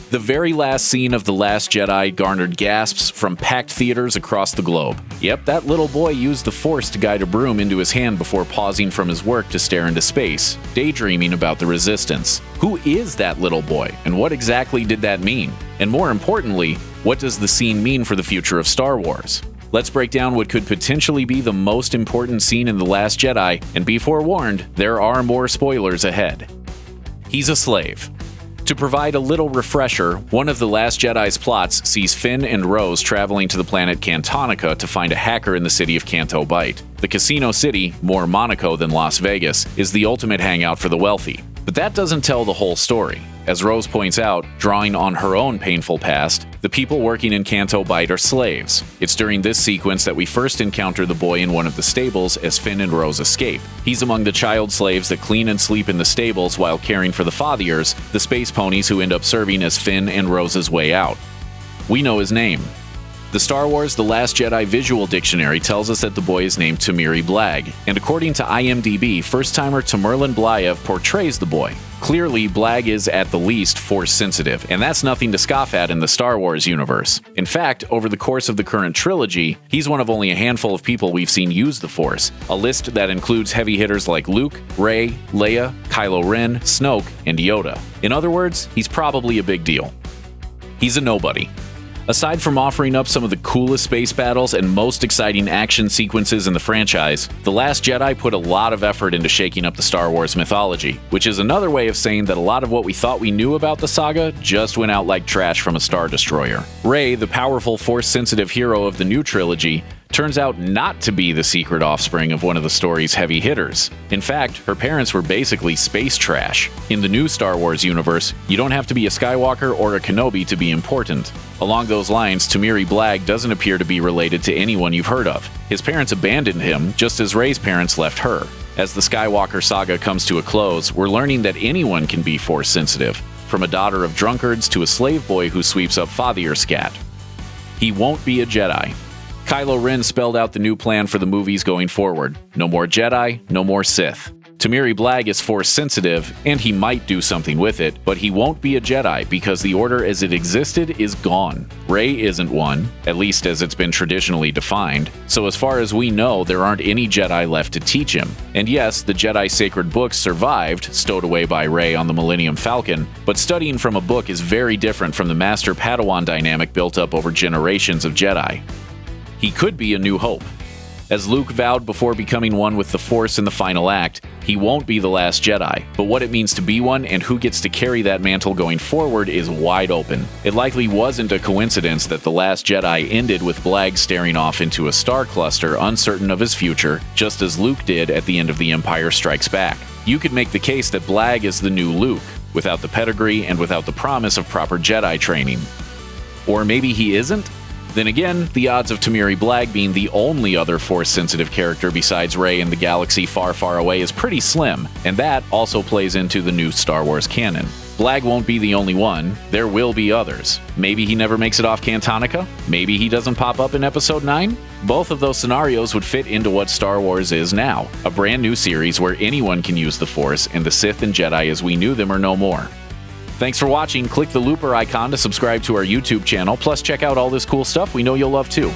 The very last scene of The Last Jedi garnered gasps from packed theaters across the globe. Yep, that little boy used the Force to guide a broom into his hand before pausing from his work to stare into space, daydreaming about the Resistance. Who is that little boy, and what exactly did that mean? And more importantly, what does the scene mean for the future of Star Wars? Let's break down what could potentially be the most important scene in The Last Jedi, and be forewarned, there are more spoilers ahead. He's a slave. To provide a little refresher, one of The Last Jedi's plots sees Finn and Rose traveling to the planet Cantonica to find a hacker in the city of Canto Bight. The casino city, more Monaco than Las Vegas, is the ultimate hangout for the wealthy. But that doesn't tell the whole story. As Rose points out, drawing on her own painful past, the people working in Canto Bight are slaves. It's during this sequence that we first encounter the boy in one of the stables as Finn and Rose escape. He's among the child slaves that clean and sleep in the stables while caring for the fathiers, the space ponies who end up serving as Finn and Rose's way out. We know his name. The Star Wars The Last Jedi Visual Dictionary tells us that the boy is named Tamiri Blag, and according to IMDb, first-timer Tamerlan Blayev portrays the boy. Clearly, Blag is at the least Force-sensitive, and that's nothing to scoff at in the Star Wars universe. In fact, over the course of the current trilogy, he's one of only a handful of people we've seen use the Force, a list that includes heavy hitters like Luke, Rey, Leia, Kylo Ren, Snoke, and Yoda. In other words, he's probably a big deal. He's a nobody. Aside from offering up some of the coolest space battles and most exciting action sequences in the franchise, The Last Jedi put a lot of effort into shaking up the Star Wars mythology, which is another way of saying that a lot of what we thought we knew about the saga just went out like trash from a Star Destroyer. Rey, the powerful Force-sensitive hero of the new trilogy, turns out not to be the secret offspring of one of the story's heavy hitters. In fact, her parents were basically space trash. In the new Star Wars universe, you don't have to be a Skywalker or a Kenobi to be important. Along those lines, Tamiri Blag doesn't appear to be related to anyone you've heard of. His parents abandoned him, just as Rey's parents left her. As the Skywalker saga comes to a close, we're learning that anyone can be Force-sensitive, from a daughter of drunkards to a slave boy who sweeps up fathier scat. He won't be a Jedi. Kylo Ren spelled out the new plan for the movies going forward. No more Jedi, no more Sith. Tamiri Blag is Force-sensitive, and he might do something with it, but he won't be a Jedi because the Order as it existed is gone. Rey isn't one, at least as it's been traditionally defined, so as far as we know, there aren't any Jedi left to teach him. And yes, the Jedi sacred books survived, stowed away by Rey on the Millennium Falcon, but studying from a book is very different from the Master-Padawan dynamic built up over generations of Jedi. He could be a new hope. As Luke vowed before becoming one with the Force in the final act, he won't be the last Jedi, but what it means to be one and who gets to carry that mantle going forward is wide open. It likely wasn't a coincidence that The Last Jedi ended with Blag staring off into a star cluster uncertain of his future, just as Luke did at the end of The Empire Strikes Back. You could make the case that Blag is the new Luke, without the pedigree and without the promise of proper Jedi training. Or maybe he isn't? Then again, the odds of Tamiri Blag being the only other Force-sensitive character besides Rey in the galaxy far, far away is pretty slim, and that also plays into the new Star Wars canon. Blag won't be the only one, there will be others. Maybe he never makes it off Cantonica? Maybe he doesn't pop up in Episode 9? Both of those scenarios would fit into what Star Wars is now, a brand new series where anyone can use the Force, and the Sith and Jedi as we knew them are no more. Thanks for watching. Click the looper icon to subscribe to our YouTube channel, plus check out all this cool stuff we know you'll love too.